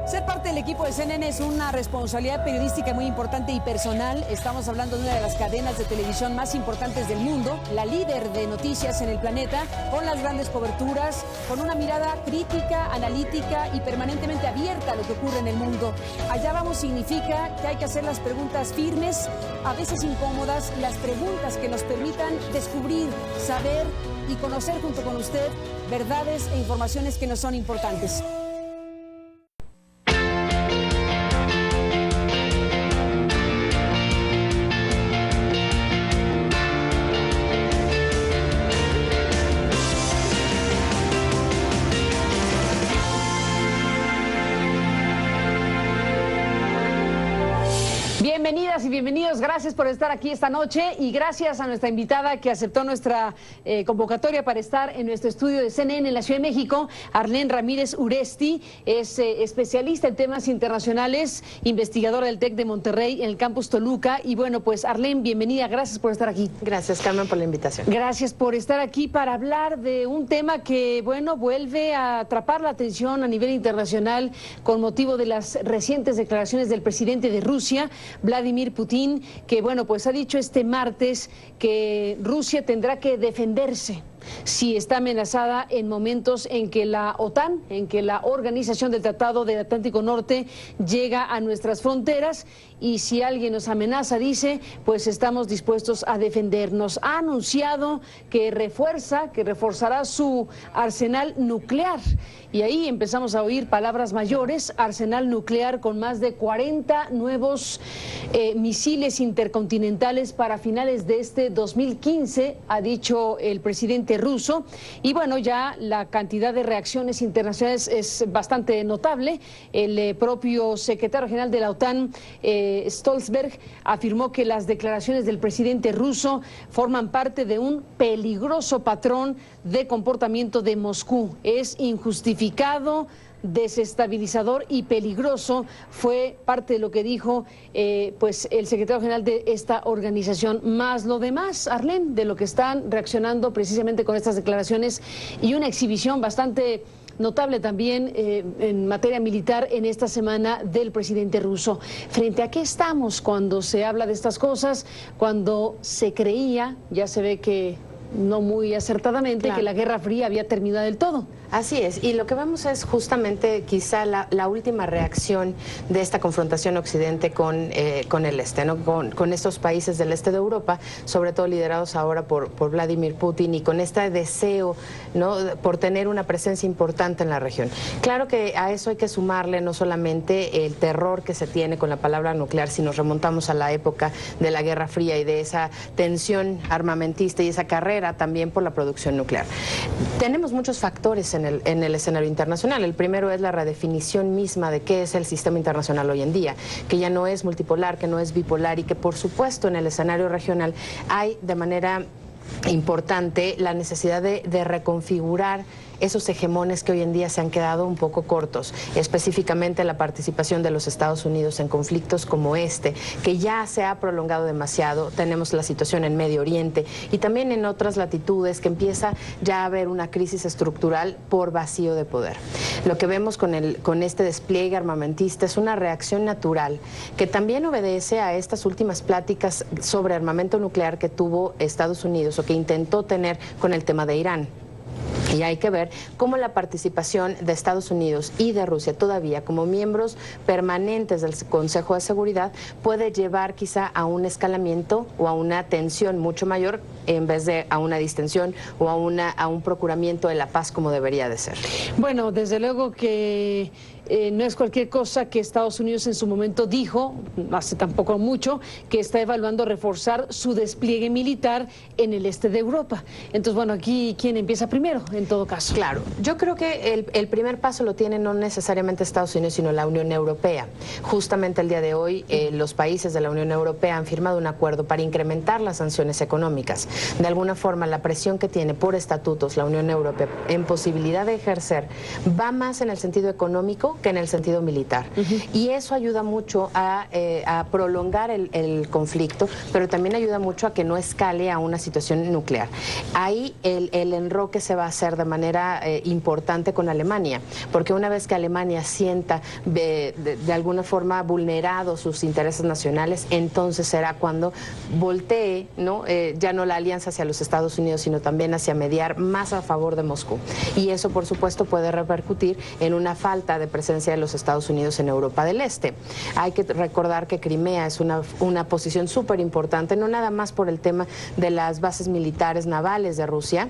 Ser parte del equipo de CNN es una responsabilidad periodística muy importante y personal. Estamos hablando de una de las cadenas de televisión más importantes del mundo, la líder de noticias en el planeta, con las grandes coberturas, con una mirada crítica, analítica y permanentemente abierta a lo que ocurre en el mundo. Allá vamos significa que hay que hacer las preguntas firmes, a veces incómodas, las preguntas que nos permitan descubrir, saber y conocer junto con usted verdades e informaciones que nos son importantes. Bienvenidas y bienvenidos, gracias por estar aquí esta noche y gracias a nuestra invitada que aceptó nuestra convocatoria para estar en nuestro estudio de CNN en la Ciudad de México. Arlene Ramírez Uresti es especialista en temas internacionales, investigadora del TEC de Monterrey en el campus Toluca. Y bueno, pues Arlene, bienvenida, gracias por estar aquí. Gracias, Carmen, por la invitación. Gracias por estar aquí para hablar de un tema que, bueno, vuelve a atrapar la atención a nivel internacional con motivo de las recientes declaraciones del presidente de Rusia, Vladimir Putin, que bueno, pues ha dicho este martes que Rusia tendrá que defenderse si está amenazada en momentos en que la OTAN, en que la Organización del Tratado del Atlántico Norte llega a nuestras fronteras, y si alguien nos amenaza, dice, pues estamos dispuestos a defendernos. Ha anunciado que reforzará su arsenal nuclear, y ahí empezamos a oír palabras mayores: arsenal nuclear con más de 40 nuevos misiles intercontinentales para finales de este 2015, ha dicho el presidente ruso. Y bueno, ya la cantidad de reacciones internacionales es bastante notable. El propio secretario general de la OTAN, Stoltenberg, afirmó que las declaraciones del presidente ruso forman parte de un peligroso patrón de comportamiento de Moscú. Es injustificado, desestabilizador y peligroso, fue parte de lo que dijo pues el secretario general de esta organización. Más lo demás, Arlene, de lo que están reaccionando precisamente con estas declaraciones, y una exhibición bastante notable también en materia militar en esta semana del presidente ruso. ¿Frente a qué estamos cuando se habla de estas cosas? Cuando se creía, ya se ve que no muy acertadamente, claro, que la Guerra Fría había terminado del todo. Así es, y lo que vemos es justamente quizá la última reacción de esta confrontación Occidente con el Este, ¿no? Con estos países del este de Europa, sobre todo liderados ahora por Vladimir Putin, y con este deseo, ¿no?, por tener una presencia importante en la región. Claro que a eso hay que sumarle no solamente el terror que se tiene con la palabra nuclear, si nos remontamos a la época de la Guerra Fría y de esa tensión armamentista y esa carrera también por la producción nuclear. Tenemos muchos factores en el escenario internacional. El primero es la redefinición misma de qué es el sistema internacional hoy en día, que ya no es multipolar, que no es bipolar, y que por supuesto en el escenario regional hay de manera importante la necesidad de reconfigurar esos hegemones que hoy en día se han quedado un poco cortos, específicamente la participación de los Estados Unidos en conflictos como este, que ya se ha prolongado demasiado. Tenemos la situación en Medio Oriente y también en otras latitudes, que empieza ya a haber una crisis estructural por vacío de poder. Lo que vemos con este despliegue armamentista es una reacción natural que también obedece a estas últimas pláticas sobre armamento nuclear que tuvo Estados Unidos, o que intentó tener con el tema de Irán. Y hay que ver cómo la participación de Estados Unidos y de Rusia todavía como miembros permanentes del Consejo de Seguridad puede llevar quizá a un escalamiento o a una tensión mucho mayor, en vez de a una distensión o a un procuramiento de la paz como debería de ser. Bueno, desde luego que no es cualquier cosa que Estados Unidos en su momento dijo, hace tampoco mucho, que está evaluando reforzar su despliegue militar en el este de Europa. Entonces, bueno, aquí, ¿quién empieza primero, en todo caso? Claro, yo creo que el primer paso lo tiene no necesariamente Estados Unidos, sino la Unión Europea. Justamente el día de hoy, los países de la Unión Europea han firmado un acuerdo para incrementar las sanciones económicas. De alguna forma, la presión que tiene por estatutos la Unión Europea en posibilidad de ejercer va más en el sentido económico que en el sentido militar. Y eso ayuda mucho a prolongar el conflicto, pero también ayuda mucho a que no escale a una situación nuclear. Ahí el enroque se va a hacer hacer de manera importante con Alemania, porque una vez que Alemania sienta de alguna forma vulnerados sus intereses nacionales, entonces será cuando voltee, ¿no? Ya no la alianza hacia los Estados Unidos, sino también hacia mediar más a favor de Moscú. Y eso, por supuesto, puede repercutir en una falta de presencia de los Estados Unidos en Europa del Este. Hay que recordar que Crimea es una posición súper importante, no nada más por el tema de las bases militares navales de Rusia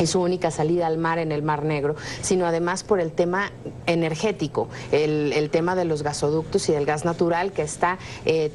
y su única salida al mar en el Mar Negro, sino además por el tema energético, el tema de los gasoductos y del gas natural que está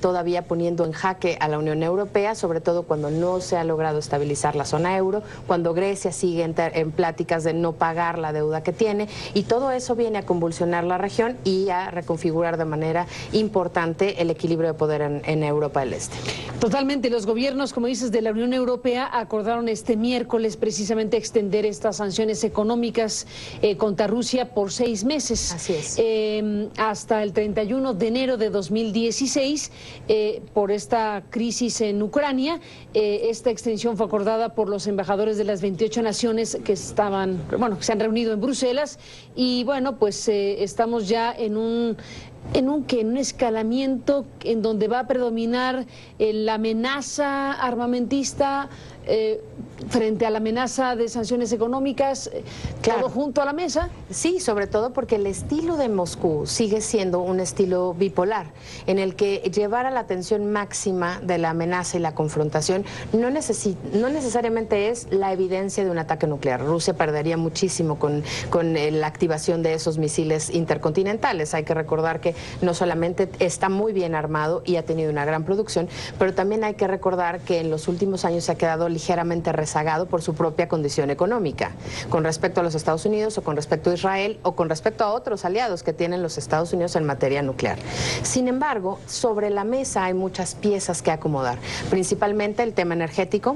todavía poniendo en jaque a la Unión Europea, sobre todo cuando no se ha logrado estabilizar la zona euro, cuando Grecia sigue en pláticas de no pagar la deuda que tiene, y todo eso viene a convulsionar la región y a reconfigurar de manera importante el equilibrio de poder en Europa del Este. Totalmente, los gobiernos, como dices, de la Unión Europea acordaron este miércoles precisamente extender estas sanciones económicas contra Rusia por 6 meses. Así es. Hasta el 31 de enero de 2016, por esta crisis en Ucrania. Esta extensión fue acordada por los embajadores de las 28 naciones que se han reunido en Bruselas, y bueno, pues estamos ya en un escalamiento en donde va a predominar la amenaza armamentista frente a la amenaza de sanciones económicas, claro, todo junto a la mesa. Sí, sobre todo porque el estilo de Moscú sigue siendo un estilo bipolar, en el que llevar a la tensión máxima de la amenaza y la confrontación no necesariamente es la evidencia de un ataque nuclear. Rusia perdería muchísimo con la activación de esos misiles intercontinentales. Hay que recordar que no solamente está muy bien armado y ha tenido una gran producción, pero también hay que recordar que en los últimos años se ha quedado ligeramente rezagado por su propia condición económica, con respecto a los Estados Unidos o con respecto a Israel o con respecto a otros aliados que tienen los Estados Unidos en materia nuclear. Sin embargo, sobre la mesa hay muchas piezas que acomodar, principalmente el tema energético.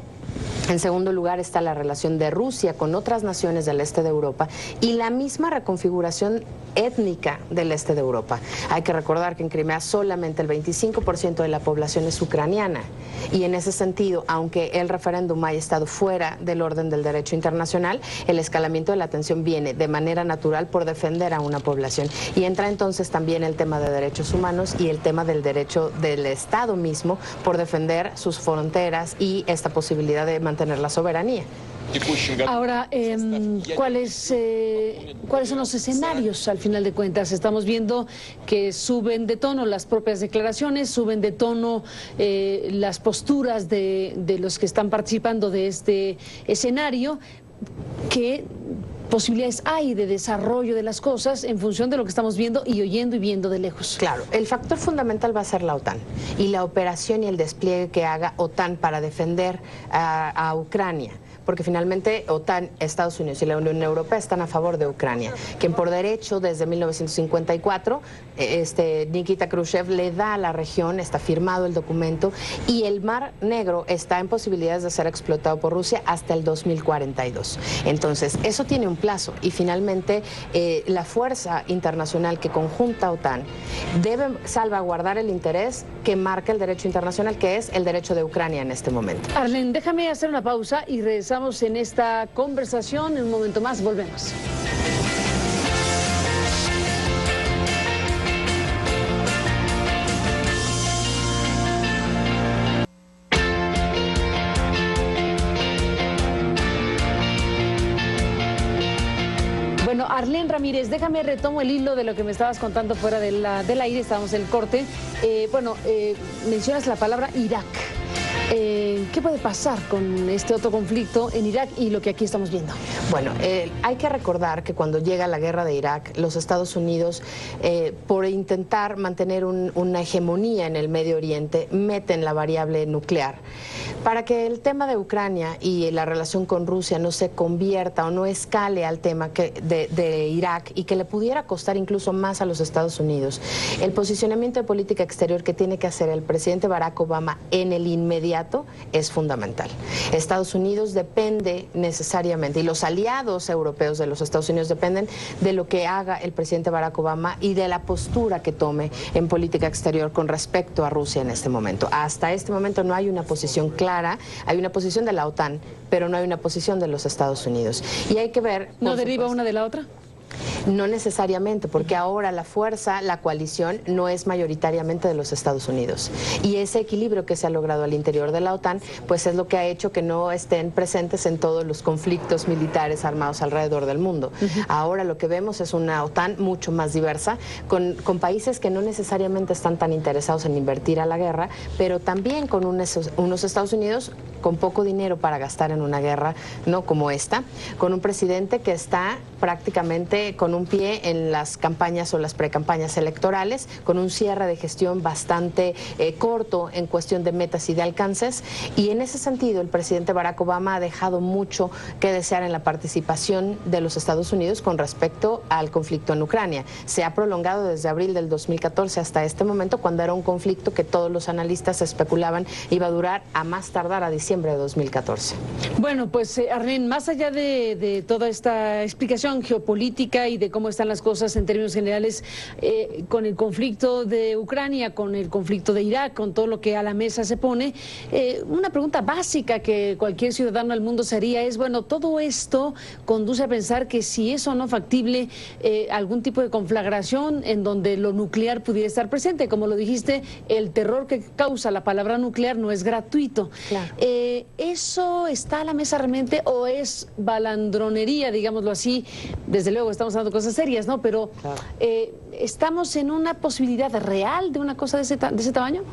En segundo lugar está la relación de Rusia con otras naciones del este de Europa y la misma reconfiguración étnica del este de Europa. Hay que recordar que en Crimea solamente el 25% de la población es ucraniana, y en ese sentido, aunque el referéndum haya estado fuera del orden del derecho internacional, el escalamiento de la tensión viene de manera natural por defender a una población, y entra entonces también el tema de derechos humanos y el tema del derecho del Estado mismo por defender sus fronteras y esta posibilidad de mantener la soberanía. Ahora, ¿cuáles son los escenarios al final de cuentas? Estamos viendo que suben de tono las propias declaraciones, suben de tono las posturas de los que están participando de este escenario. ¿Qué posibilidades hay de desarrollo de las cosas en función de lo que estamos viendo y oyendo y viendo de lejos? Claro, el factor fundamental va a ser la OTAN y la operación y el despliegue que haga OTAN para defender a Ucrania. Porque finalmente OTAN, Estados Unidos y la Unión Europea están a favor de Ucrania, quien por derecho desde 1954, Nikita Khrushchev le da a la región, está firmado el documento, y el Mar Negro está en posibilidades de ser explotado por Rusia hasta el 2042. Entonces, eso tiene un plazo, y finalmente la fuerza internacional que conjunta OTAN debe salvaguardar el interés que marca el derecho internacional, que es el derecho de Ucrania en este momento. Arlene, déjame hacer una pausa y regresamos en esta conversación. En un momento más volvemos. Bueno, Arlene Ramírez, déjame retomo el hilo de lo que me estabas contando fuera del aire, estábamos en el corte. Mencionas la palabra Irak. ¿Qué puede pasar con este otro conflicto en Irak y lo que aquí estamos viendo? Bueno, hay que recordar que cuando llega la guerra de Irak, los Estados Unidos, por intentar mantener una hegemonía en el Medio Oriente, meten la variable nuclear. Para que el tema de Ucrania y la relación con Rusia no se convierta o no escale al tema de Irak y que le pudiera costar incluso más a los Estados Unidos, el posicionamiento de política exterior que tiene que hacer el presidente Barack Obama en el inmediato inmediato es fundamental. Estados Unidos depende necesariamente, y los aliados europeos de los Estados Unidos dependen de lo que haga el presidente Barack Obama y de la postura que tome en política exterior con respecto a Rusia en este momento. Hasta este momento no hay una posición clara, hay una posición de la OTAN, pero no hay una posición de los Estados Unidos. Y hay que ver... ¿No deriva una de la otra? No necesariamente, porque ahora la fuerza, la coalición, no es mayoritariamente de los Estados Unidos. Y ese equilibrio que se ha logrado al interior de la OTAN, pues es lo que ha hecho que no estén presentes en todos los conflictos militares armados alrededor del mundo. Ahora lo que vemos es una OTAN mucho más diversa, con países que no necesariamente están tan interesados en invertir a la guerra, pero también con unos Estados Unidos con poco dinero para gastar en una guerra, no como esta, con un presidente que está prácticamente con un pie en las campañas o las precampañas electorales, con un cierre de gestión bastante corto en cuestión de metas y de alcances, y en ese sentido el presidente Barack Obama ha dejado mucho que desear en la participación de los Estados Unidos con respecto al conflicto en Ucrania. Se ha prolongado desde abril del 2014 hasta este momento, cuando era un conflicto que todos los analistas especulaban iba a durar a más tardar a diciembre de 2014. Bueno, pues Arlene, más allá de toda esta explicación geopolítica y de cómo están las cosas en términos generales con el conflicto de Ucrania, con el conflicto de Irak, con todo lo que a la mesa se pone, una pregunta básica que cualquier ciudadano del mundo se haría es, bueno, todo esto conduce a pensar que si es o no factible algún tipo de conflagración en donde lo nuclear pudiera estar presente. Como lo dijiste, el terror que causa la palabra nuclear no es gratuito. Claro. ¿Eso está a la mesa realmente o es balandronería, digámoslo así? Desde luego estamos hablando de cosas serias, ¿no? Pero claro. ¿Estamos en una posibilidad real de una cosa de ese tamaño?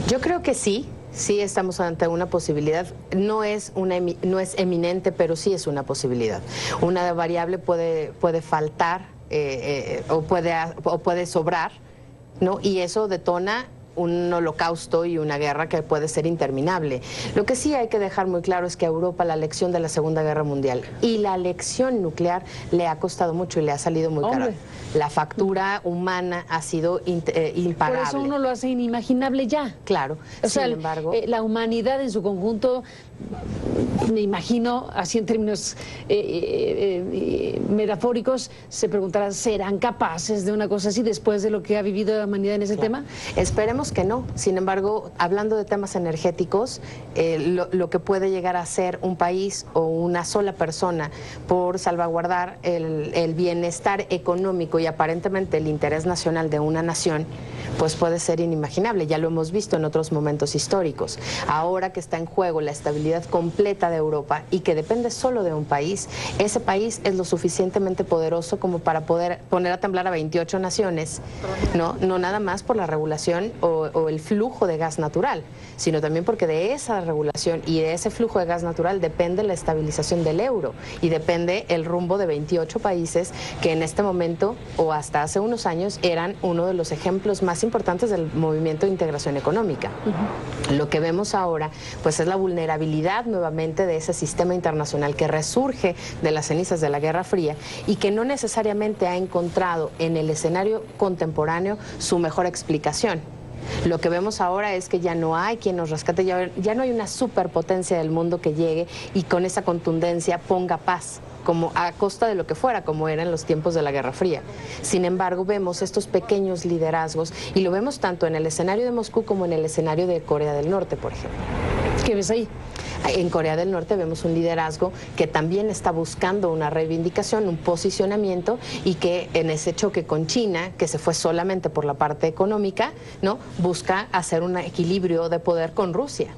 Yo creo que sí. Sí estamos ante una posibilidad, no es eminente, pero sí es una posibilidad. Una variable puede faltar o puede sobrar, ¿no? Y eso detona un holocausto y una guerra que puede ser interminable. Lo que sí hay que dejar muy claro es que a Europa la lección de la Segunda Guerra Mundial y la lección nuclear le ha costado mucho y le ha salido muy caro. La factura humana ha sido impagable. Por eso uno lo hace inimaginable ya. Claro. O sea, sin embargo, la humanidad en su conjunto, me imagino, así en términos metafóricos, se preguntará, ¿serán capaces de una cosa así después de lo que ha vivido la humanidad en ese tema? Esperemos que no. Sin embargo, hablando de temas energéticos, lo que puede llegar a ser un país o una sola persona por salvaguardar el bienestar económico y aparentemente el interés nacional de una nación, pues puede ser inimaginable. Ya lo hemos visto en otros momentos históricos. Ahora que está en juego la estabilidad completa de Europa y que depende solo de un país, ese país es lo suficientemente poderoso como para poder poner a temblar a 28 naciones, no nada más por la regulación o el flujo de gas natural, sino también porque de esa regulación y de ese flujo de gas natural depende la estabilización del euro y depende el rumbo de 28 países que en este momento o hasta hace unos años eran uno de los ejemplos más importantes del movimiento de integración económica. Lo que vemos ahora pues es la vulnerabilidad nuevamente de ese sistema internacional que resurge de las cenizas de la Guerra Fría y que no necesariamente ha encontrado en el escenario contemporáneo su mejor explicación. Lo que vemos ahora es que ya no hay quien nos rescate, ya no hay una superpotencia del mundo que llegue y con esa contundencia ponga paz, como a costa de lo que fuera, como era en los tiempos de la Guerra Fría. Sin embargo, vemos estos pequeños liderazgos y lo vemos tanto en el escenario de Moscú como en el escenario de Corea del Norte, por ejemplo. ¿Qué ves ahí? En Corea del Norte vemos un liderazgo que también está buscando una reivindicación, un posicionamiento y que en ese choque con China, que se fue solamente por la parte económica, ¿no? Busca hacer un equilibrio de poder con Rusia.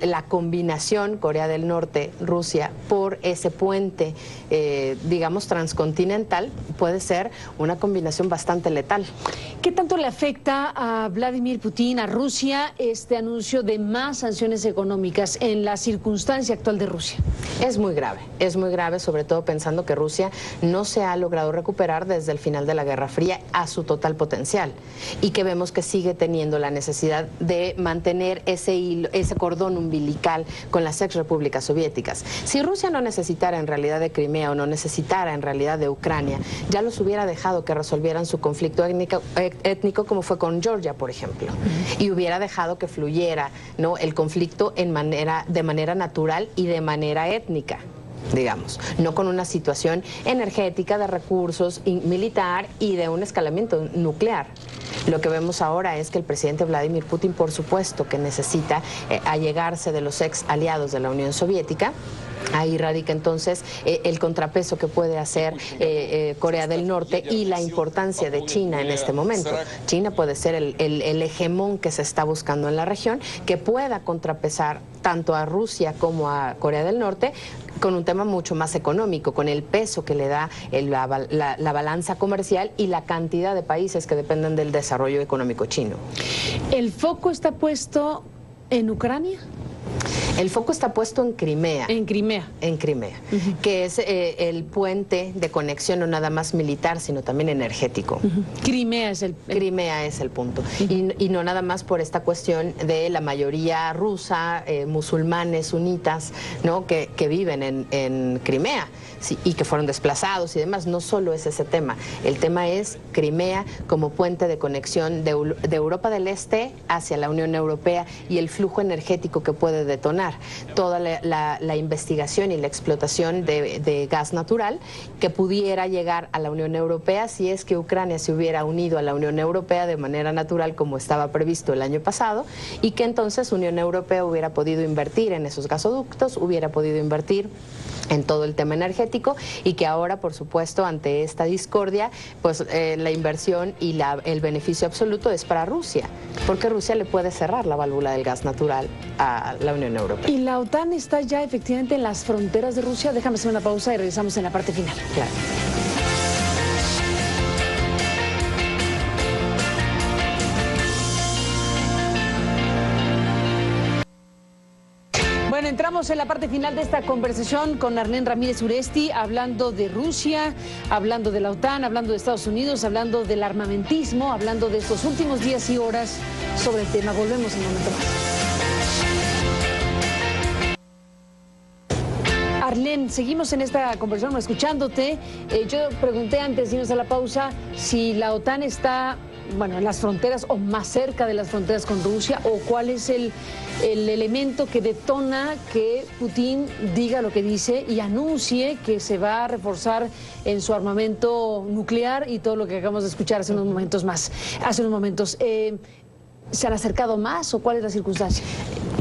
La combinación Corea del Norte, Rusia, por ese puente, digamos, transcontinental, puede ser una combinación bastante letal. ¿Qué tanto le afecta a Vladimir Putin, a Rusia, este anuncio de más sanciones económicas en la circunstancia actual de Rusia? Es muy grave, sobre todo pensando que Rusia no se ha logrado recuperar desde el final de la Guerra Fría a su total potencial y que vemos que sigue teniendo la necesidad de mantener ese hilo, ese cordón umbilical con las ex repúblicas soviéticas. Si Rusia no necesitara en realidad de Crimea o no necesitara en realidad de Ucrania, ya los hubiera dejado que resolvieran su conflicto étnico como fue con Georgia, por ejemplo, y hubiera dejado que fluyera, ¿no?, el conflicto de manera natural y de manera étnica, digamos, no con una situación energética, de recursos, militar y de un escalamiento nuclear. Lo que vemos ahora es que el presidente Vladimir Putin, por supuesto, que necesita allegarse de los ex aliados de la Unión Soviética. Ahí radica entonces el contrapeso que puede hacer Corea del Norte y la importancia de China en este momento. China puede ser el hegemón que se está buscando en la región, que pueda contrapesar tanto a Rusia como a Corea del Norte con un tema mucho más económico, con el peso que le da la balanza comercial y la cantidad de países que dependen del desarrollo económico chino. ¿El foco está puesto en Ucrania? El foco está puesto en Crimea. En Crimea. En Crimea, que es el puente de conexión no nada más militar, sino también energético. Crimea es Crimea es el punto. Y no nada más por esta cuestión de la mayoría rusa, musulmanes, sunitas, ¿no?, que viven en Crimea, sí, y que fueron desplazados y demás. No solo es ese tema. El tema es Crimea como puente de conexión de Europa del Este hacia la Unión Europea y el flujo energético que puede detonar toda la investigación y la explotación de gas natural que pudiera llegar a la Unión Europea si es que Ucrania se hubiera unido a la Unión Europea de manera natural como estaba previsto el año pasado, y que entonces Unión Europea hubiera podido invertir en esos gasoductos, hubiera podido invertir en todo el tema energético, y que ahora, por supuesto, ante esta discordia, pues la inversión y el beneficio absoluto es para Rusia, porque Rusia le puede cerrar la válvula del gas natural a la Unión Europea. ¿Y la OTAN está ya efectivamente en las fronteras de Rusia? Déjame hacer una pausa y regresamos en la parte final. Claro. Bueno, entramos en la parte final de esta conversación con Arlene Ramírez Uresti, hablando de Rusia, hablando de la OTAN, hablando de Estados Unidos, hablando del armamentismo, hablando de estos últimos días y horas sobre el tema. Volvemos en un momento más. Arlene, seguimos en esta conversación escuchándote. Yo pregunté antes de irnos a la pausa si la OTAN está, bueno, en las fronteras o más cerca de las fronteras con Rusia, o cuál es el elemento que detona que Putin diga lo que dice y anuncie que se va a reforzar en su armamento nuclear y todo lo que acabamos de escuchar hace unos momentos más. ¿Se han acercado más o cuál es la circunstancia?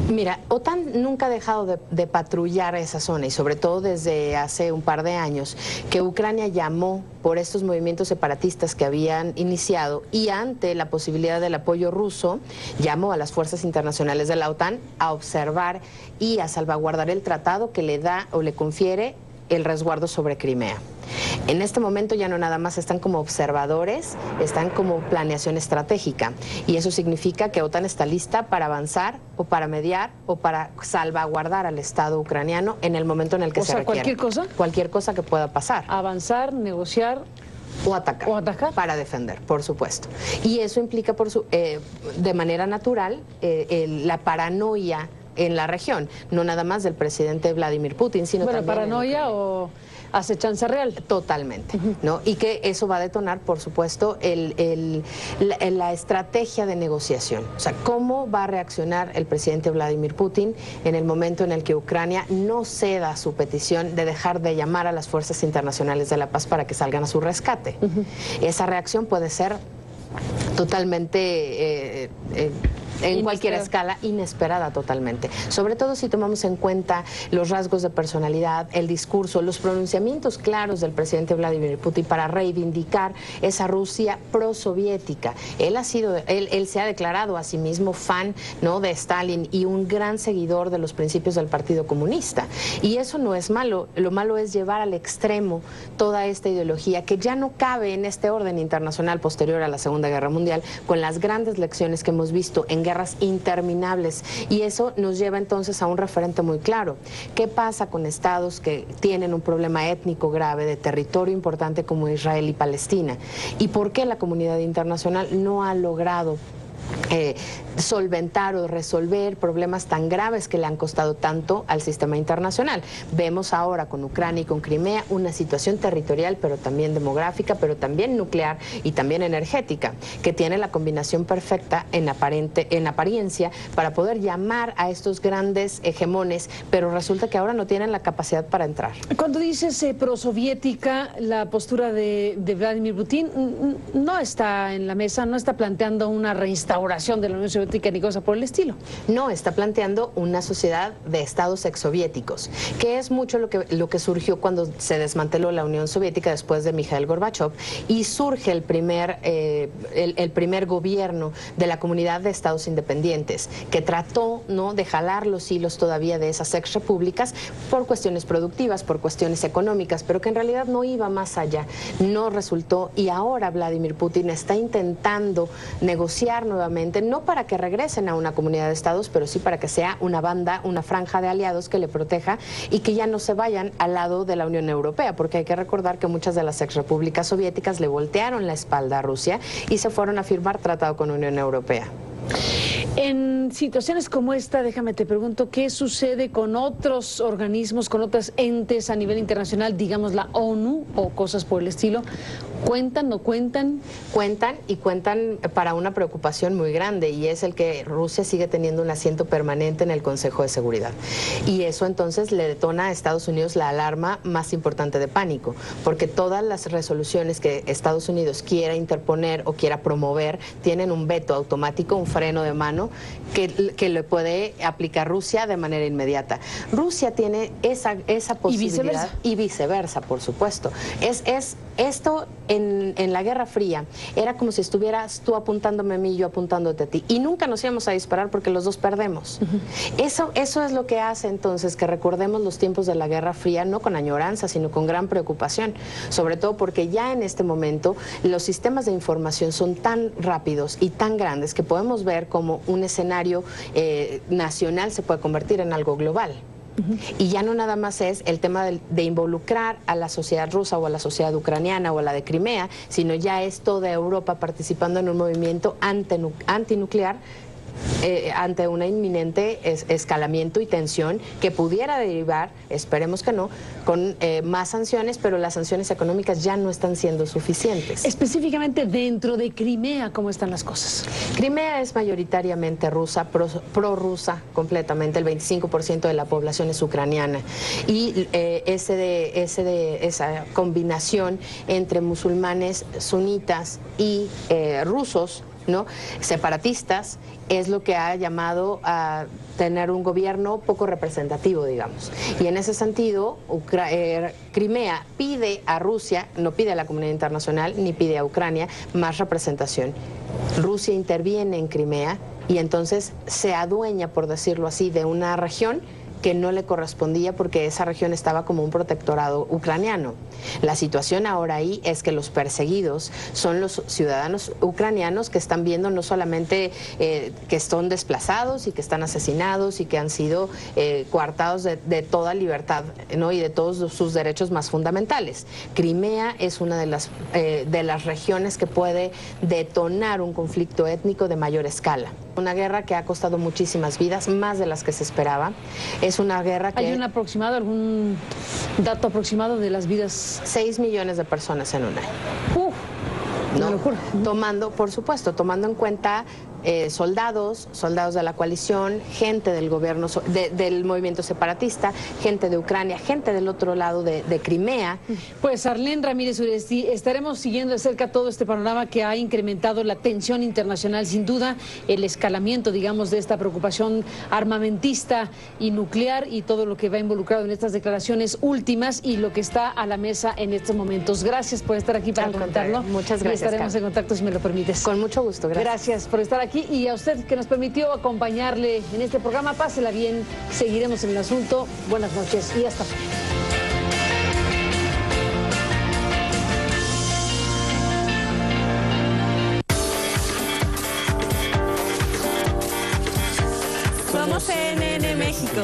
Mira, OTAN nunca ha dejado de patrullar esa zona, y sobre todo desde hace un par de años que Ucrania llamó por estos movimientos separatistas que habían iniciado, y ante la posibilidad del apoyo ruso llamó a las fuerzas internacionales de la OTAN a observar y a salvaguardar el tratado que le da o le confiere el resguardo sobre Crimea. En este momento ya no nada más están como observadores, están como planeación estratégica, y eso significa que OTAN está lista para avanzar o para mediar o para salvaguardar al Estado ucraniano en el momento en el que se requiera. ¿Cualquier cosa? Cualquier cosa que pueda pasar. Avanzar, negociar o atacar. O atacar. Para defender, por supuesto. Y eso implica de manera natural la paranoia en la región, no nada más del presidente Vladimir Putin, sino también... ¿Paranoia o acechanza real? Totalmente, ¿no? Y que eso va a detonar, por supuesto, la estrategia de negociación. O sea, cómo va a reaccionar el presidente Vladimir Putin en el momento en el que Ucrania no ceda su petición de dejar de llamar a las fuerzas internacionales de la paz para que salgan a su rescate. Esa reacción puede ser totalmente... en cualquier escala, inesperada totalmente. Sobre todo si tomamos en cuenta los rasgos de personalidad, el discurso, los pronunciamientos claros del presidente Vladimir Putin para reivindicar esa Rusia prosoviética. Él se ha declarado a sí mismo fan, ¿no?, de Stalin, y un gran seguidor de los principios del Partido Comunista. Y eso no es malo. Lo malo es llevar al extremo toda esta ideología que ya no cabe en este orden internacional posterior a la Segunda Guerra Mundial, con las grandes lecciones que hemos visto en guerras interminables, y eso nos lleva entonces a un referente muy claro. ¿Qué pasa con estados que tienen un problema étnico grave de territorio importante como Israel y Palestina? ¿Y por qué la comunidad internacional no ha logrado solventar o resolver problemas tan graves que le han costado tanto al sistema internacional. Vemos ahora con Ucrania y con Crimea una situación territorial, pero también demográfica, pero también nuclear y también energética, que tiene la combinación perfecta en apariencia para poder llamar a estos grandes hegemones, pero resulta que ahora no tienen la capacidad para entrar. Cuando dices prosoviética, la postura de Vladimir Putin no está en la mesa, no está planteando una reinstauración de la Unión Soviética ni cosa por el estilo. No, está planteando una sociedad de estados exsoviéticos, que es mucho lo que surgió cuando se desmanteló la Unión Soviética después de Mikhail Gorbachev, y surge el primer gobierno de la Comunidad de Estados Independientes, que trató, ¿no?, de jalar los hilos todavía de esas exrepúblicas por cuestiones productivas, por cuestiones económicas, pero que en realidad no iba más allá, no resultó, y ahora Vladimir Putin está intentando negociar nuevamente, no para que regresen a una comunidad de estados, pero sí para que sea una banda, una franja de aliados que le proteja y que ya no se vayan al lado de la Unión Europea, porque hay que recordar que muchas de las exrepúblicas soviéticas le voltearon la espalda a Rusia y se fueron a firmar tratado con la Unión Europea. En situaciones como esta, déjame te pregunto, ¿qué sucede con otros organismos, con otros entes a nivel internacional, digamos la ONU o cosas por el estilo? ¿Cuentan, no cuentan? Cuentan, y cuentan para una preocupación muy grande, y es el que Rusia sigue teniendo un asiento permanente en el Consejo de Seguridad. Y eso entonces le detona a Estados Unidos la alarma más importante de pánico, porque todas las resoluciones que Estados Unidos quiera interponer o quiera promover tienen un veto automático, un freno de mano que le puede aplicar Rusia de manera inmediata. Rusia tiene esa posibilidad, y viceversa, por supuesto. Esto en la Guerra Fría era como si estuvieras tú apuntándome a mí y yo apuntándote a ti, y nunca nos íbamos a disparar porque los dos perdemos. Eso es lo que hace entonces que recordemos los tiempos de la Guerra Fría, no con añoranza, sino con gran preocupación, sobre todo porque ya en este momento los sistemas de información son tan rápidos y tan grandes que podemos ver cómo un escenario nacional se puede convertir en algo global. Y ya no nada más es el tema de involucrar a la sociedad rusa o a la sociedad ucraniana o a la de Crimea, sino ya es toda Europa participando en un movimiento antinuclear ante una inminente escalamiento y tensión que pudiera derivar, esperemos que no, con más sanciones, pero las sanciones económicas ya no están siendo suficientes. Específicamente dentro de Crimea, ¿cómo están las cosas? Crimea es mayoritariamente rusa, prorrusa completamente, el 25% de la población es ucraniana, y esa combinación entre musulmanes sunitas y rusos, ¿no?, separatistas, es lo que ha llamado a tener un gobierno poco representativo, digamos. Y en ese sentido, Crimea pide a Rusia, no pide a la comunidad internacional, ni pide a Ucrania más representación. Rusia interviene en Crimea y entonces se adueña, por decirlo así, de una región que no le correspondía porque esa región estaba como un protectorado ucraniano. La situación ahora ahí es que los perseguidos son los ciudadanos ucranianos que están viendo no solamente que son desplazados y que están asesinados y que han sido coartados de toda libertad, ¿no?, y de todos sus derechos más fundamentales. Crimea es una de las regiones que puede detonar un conflicto étnico de mayor escala. Una guerra que ha costado muchísimas vidas, más de las que se esperaba. Es una guerra que... ¿Hay un aproximado, algún dato aproximado de las vidas? 6 millones de personas en un año. Una locura. Por supuesto, tomando en cuenta soldados de la coalición, gente del gobierno, del movimiento separatista, gente de Ucrania, gente del otro lado de Crimea. Pues Arlene Ramírez Uresti, estaremos siguiendo de cerca todo este panorama que ha incrementado la tensión internacional, sin duda, el escalamiento, digamos, de esta preocupación armamentista y nuclear y todo lo que va involucrado en estas declaraciones últimas y lo que está a la mesa en estos momentos. Gracias por estar aquí para comentarlo. Muchas gracias. Y estaremos en contacto si me lo permites. Con mucho gusto, gracias. Gracias por estar aquí y a usted que nos permitió acompañarle en este programa. Pásela bien, seguiremos en el asunto. Buenas noches y hasta mañana. Somos CNN México.